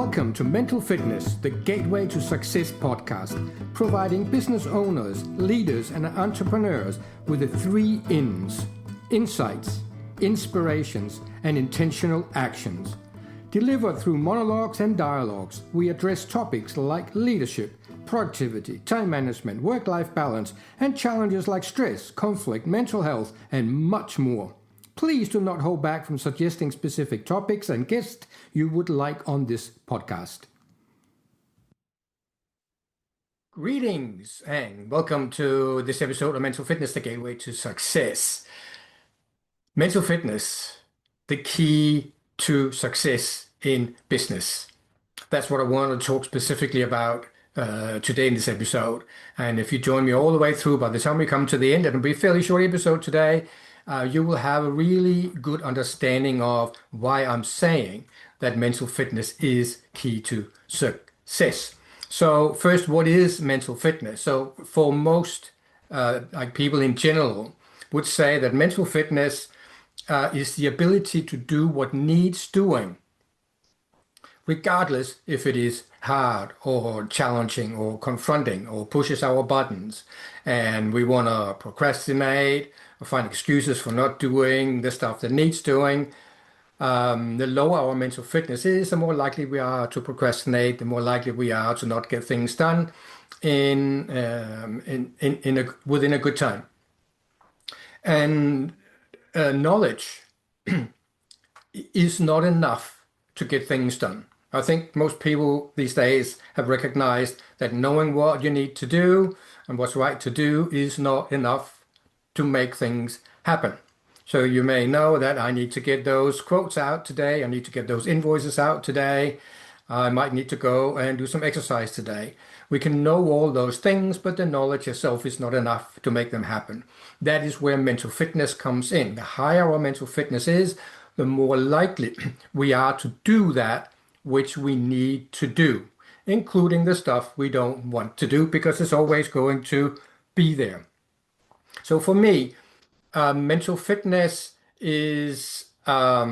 Welcome to Mental Fitness, the Gateway to Success podcast, providing business owners, leaders, and entrepreneurs with the 3 INs: insights, inspirations, and intentional actions. Delivered through monologues and dialogues, we address topics like leadership, productivity, time management, work-life balance, and challenges like stress, conflict, mental health, and much more. Please do not hold back from suggesting specific topics and guests you would like on this podcast. Greetings and welcome to this episode of Mental Fitness, the Gateway to Success. Mental fitness, the key to success in business. That's what I want to talk specifically about today in this episode. And if you join me all the way through, by the time we come to the end, it'll be a fairly short episode today. You will have a really good understanding of why I'm saying that mental fitness is key to success. So first, what is mental fitness? So for most people in general would say that mental fitness is the ability to do what needs doing, regardless if it is hard or challenging or confronting or pushes our buttons and we want to procrastinate or find excuses for not doing the stuff that needs doing. The lower our mental fitness is, the more likely we are to procrastinate, the more likely we are to not get things done within a good time. And knowledge is not enough to get things done. I think most people these days have recognized that knowing what you need to do and what's right to do is not enough to make things happen. So you may know that I need to get those quotes out today. I need to get those invoices out today. I might need to go and do some exercise today. We can know all those things, but the knowledge itself is not enough to make them happen. That is where mental fitness comes in. The higher our mental fitness is, the more likely we are to do that which we need to do, including the stuff we don't want to do, because it's always going to be there. So for me, mental fitness is a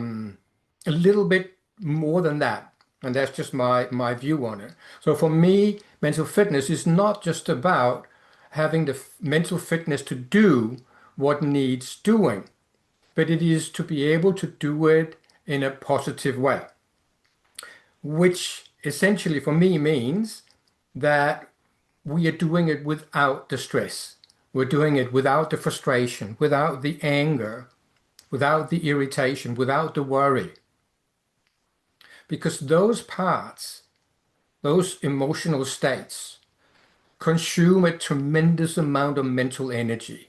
little bit more than that. And that's just my view on it. So for me, mental fitness is not just about having the mental fitness to do what needs doing, but it is to be able to do it in a positive way, which essentially for me means that we are doing it without the stress. We're doing it without the frustration, without the anger, without the irritation, without the worry. Because those parts, those emotional states, consume a tremendous amount of mental energy.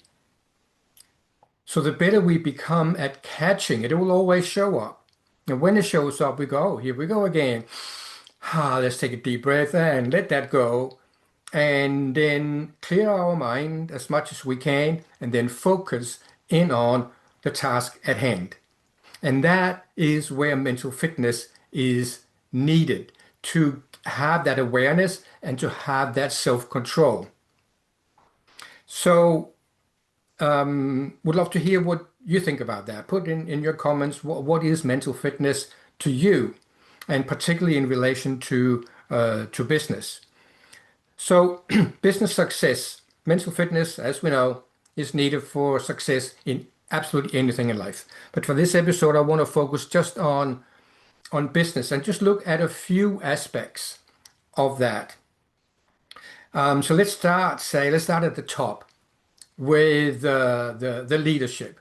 So the better we become at catching it, it will always show up. And when it shows up, we go, oh, here we go again. Let's take a deep breath and let that go. And then clear our mind as much as we can, and then focus in on the task at hand. And that is where mental fitness is needed, to have that awareness and to have that self-control. So would love to hear what you think about that. Put in your comments, what is mental fitness to you, and particularly in relation to business. So business success, mental fitness, as we know, is needed for success in absolutely anything in life. But for this episode, I want to focus just on business and just look at a few aspects of that. So let's start at the top with the leadership.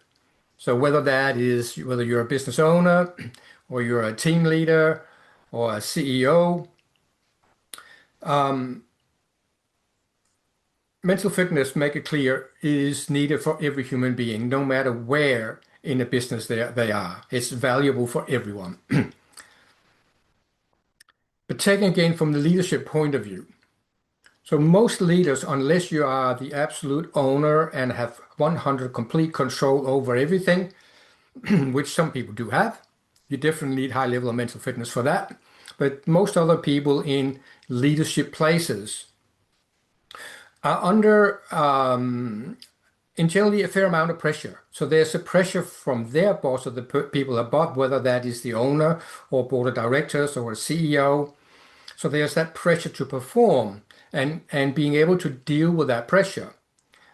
So whether you're a business owner or you're a team leader or a CEO, mental fitness, make it clear, is needed for every human being, no matter where in the business they are. It's valuable for everyone. But taking again from the leadership point of view, so most leaders, unless you are the absolute owner and have 100 complete control over everything, which some people do have, you definitely need high level of mental fitness for that. But most other people in leadership places are under, in generally, a fair amount of pressure. So there's a pressure from their boss or the people above, whether that is the owner or board of directors or a CEO, So there's that pressure to perform and being able to deal with that pressure.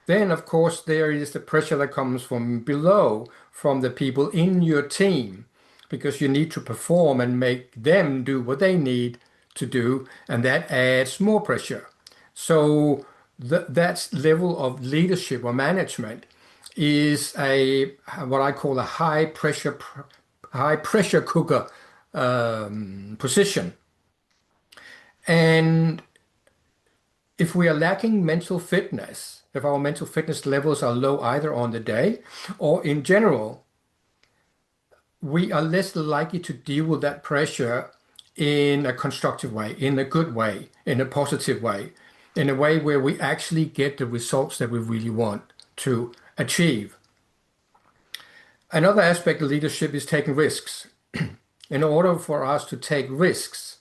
Then, of course, there is the pressure that comes from below, from the people in your team, because you need to perform and make them do what they need to do, and that adds more pressure. So that level of leadership or management is a what I call a high pressure cooker position. And if we are lacking mental fitness, if our mental fitness levels are low either on the day or in general, we are less likely to deal with that pressure in a constructive way, in a good way, in a positive way, in a way where we actually get the results that we really want to achieve. Another aspect of leadership is taking risks. In order for us to take risks,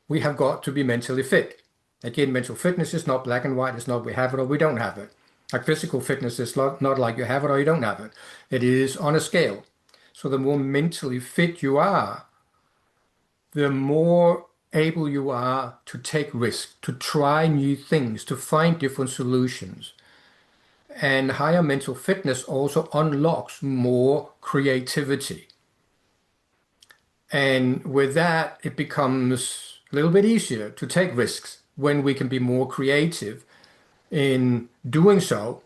we have got to be mentally fit. Again, mental fitness is not black and white. It's not we have it or we don't have it. Like physical fitness is not like you have it or you don't have it. It is on a scale. So the more mentally fit you are, the more able you are to take risks, to try new things, to find different solutions. And higher mental fitness also unlocks more creativity. And with that, it becomes a little bit easier to take risks when we can be more creative in doing so.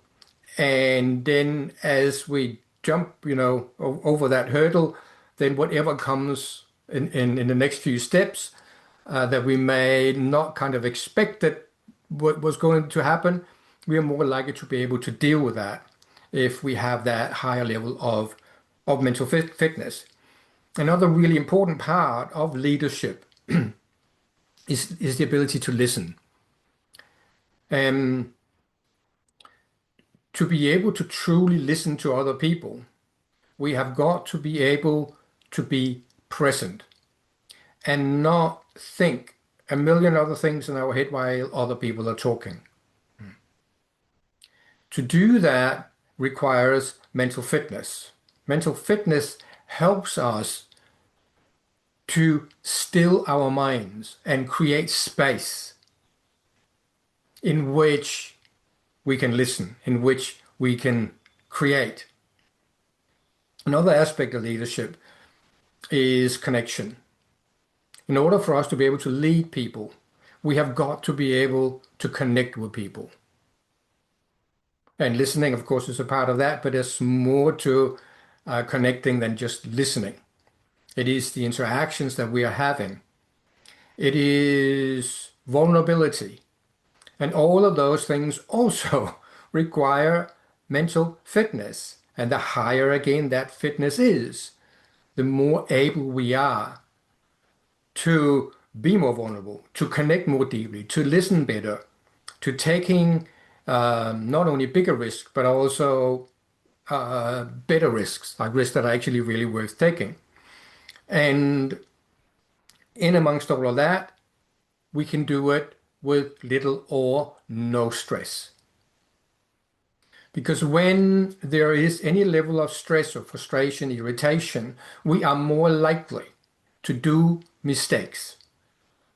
And then as we jump, over that hurdle, then whatever comes in the next few steps that we may not kind of expect that what was going to happen, we are more likely to be able to deal with that if we have that higher level of mental fitness. Another really important part of leadership is the ability to listen. And to be able to truly listen to other people, we have got to be able to be present and not think a million other things in our head while other people are talking. To do that requires mental fitness. Mental fitness helps us to still our minds and create space in which we can listen, in which we can create. Another aspect of leadership is connection. In order for us to be able to lead people, we have got to be able to connect with people. And listening, of course, is a part of that, but there's more to connecting than just listening. It is the interactions that we are having. It is vulnerability. And all of those things also require mental fitness. And the higher, again, that fitness is, the more able we are to be more vulnerable, to connect more deeply, to listen better, to taking not only bigger risks, but also better risks, like risks that are actually really worth taking. And in amongst all of that, we can do it with little or no stress. Because when there is any level of stress or frustration, irritation, we are more likely to do mistakes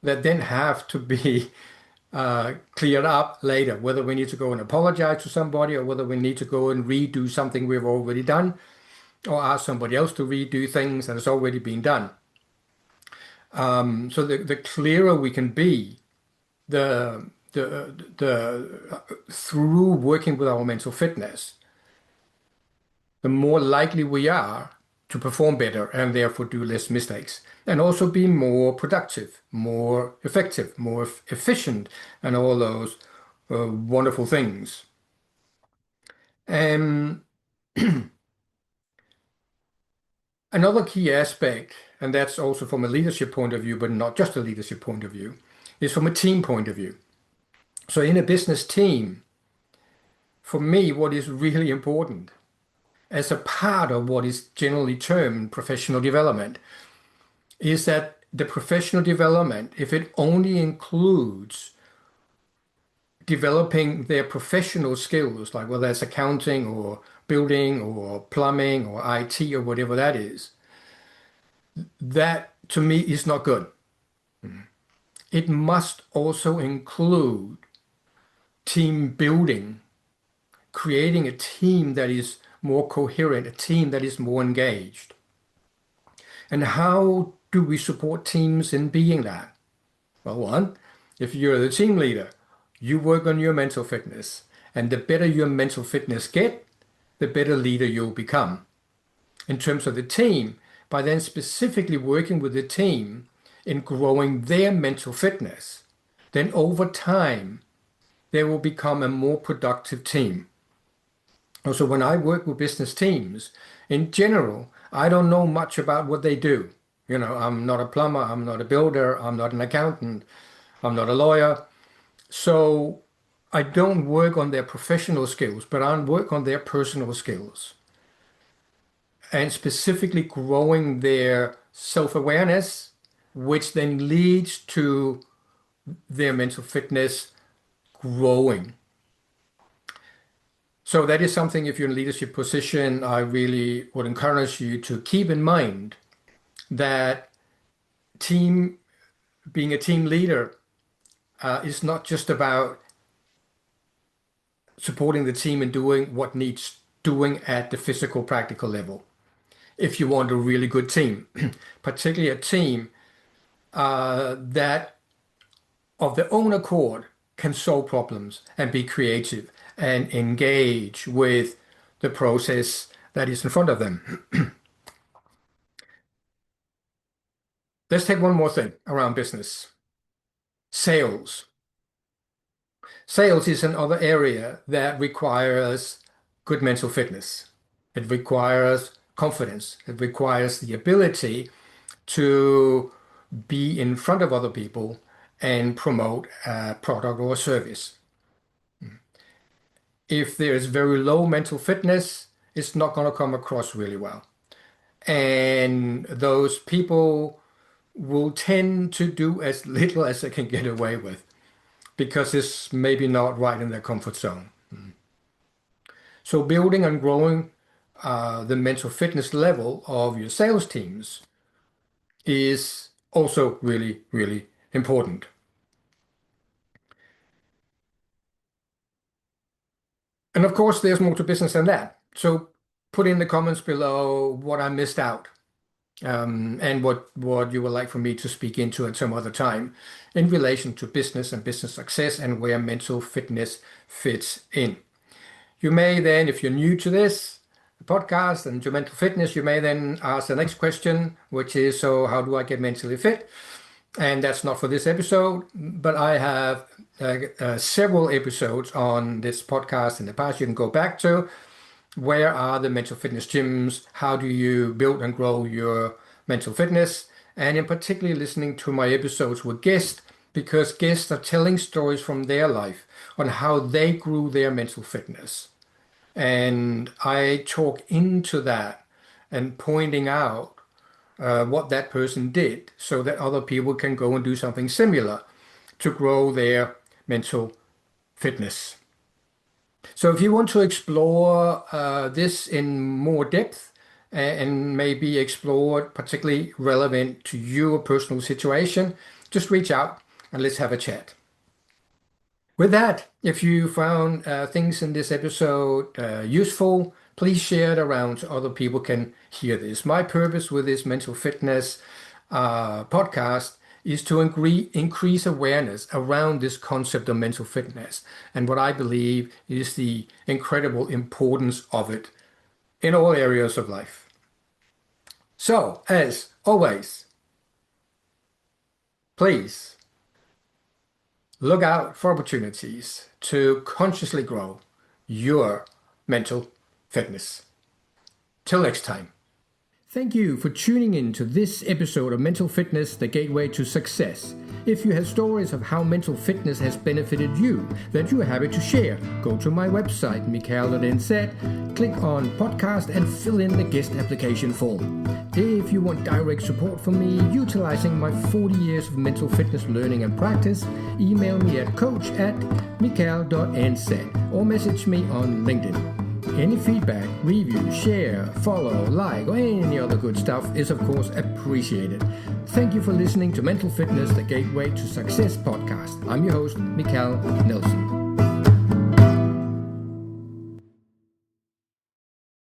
that then have to be cleared up later, whether we need to go and apologize to somebody or whether we need to go and redo something we've already done or ask somebody else to redo things that has already been done. So the clearer we can be, the through working with our mental fitness, the more likely we are to perform better and therefore do less mistakes and also be more productive, more effective, more efficient, and all those wonderful things. And another key aspect, and that's also from a leadership point of view, but not just a leadership point of view, is from a team point of view. So in a business team, for me, what is really important as a part of what is generally termed professional development is that the professional development, if it only includes developing their professional skills, like whether it's accounting or building or plumbing or IT or whatever that is, that to me is not good. it must also include team building, creating a team that is more coherent, a team that is more engaged. And how do we support teams in being that? Well, one, if you're the team leader, you work on your mental fitness. And the better your mental fitness get, the better leader you'll become. In terms of the team, by then specifically working with the team in growing their mental fitness, then over time, they will become a more productive team. Also, when I work with business teams, in general, I don't know much about what they do. I'm not a plumber, I'm not a builder, I'm not an accountant, I'm not a lawyer. So I don't work on their professional skills, but I work on their personal skills and specifically growing their self-awareness, which then leads to their mental fitness growing. So that is something, if you're in a leadership position, I really would encourage you to keep in mind that team, being a team leader, is not just about supporting the team and doing what needs doing at the physical, practical level. If you want a really good team, particularly a team that of their own accord can solve problems and be creative and engage with the process that is in front of them. Let's take one more thing around business. Sales. Sales is another area that requires good mental fitness. It requires confidence. It requires the ability to be in front of other people and promote a product or a service. If there is very low mental fitness, it's not going to come across really well. And those people will tend to do as little as they can get away with because it's maybe not right in their comfort zone. So building and growing the mental fitness level of your sales teams is also really, really important. And of course, there's more to business than that. So put in the comments below what I missed out, and what you would like for me to speak into at some other time in relation to business and business success and where mental fitness fits in. You may then, if you're new to this podcast and to mental fitness, you may then ask the next question, which is, so how do I get mentally fit? And that's not for this episode, but I have several episodes on this podcast in the past you can go back to. Where are the mental fitness gyms? How do you build and grow your mental fitness? And in particular, listening to my episodes with guests, because guests are telling stories from their life on how they grew their mental fitness. And I talk into that and pointing out what that person did so that other people can go and do something similar to grow their mental fitness. So if you want to explore this in more depth and maybe explore particularly relevant to your personal situation, just reach out and let's have a chat. With that, if you found things in this episode useful, please share it around so other people can hear this. My purpose with this mental fitness podcast is to increase awareness around this concept of mental fitness and what I believe is the incredible importance of it in all areas of life. So, as always, please look out for opportunities to consciously grow your mental fitness. Till next time. Thank you for tuning in to this episode of Mental Fitness, the Gateway to Success. If you have stories of how mental fitness has benefited you that you are happy to share, go to my website, mikael.nz, click on podcast and fill in the guest application form. If you want direct support from me utilizing my 40 years of mental fitness learning and practice, email me at coach@mikael.nz or message me on LinkedIn. Any feedback, review, share, follow, like, or any other good stuff is of course appreciated. Thank you for listening to Mental Fitness, the Gateway to Success podcast. I'm your host, Mikael Nielsen.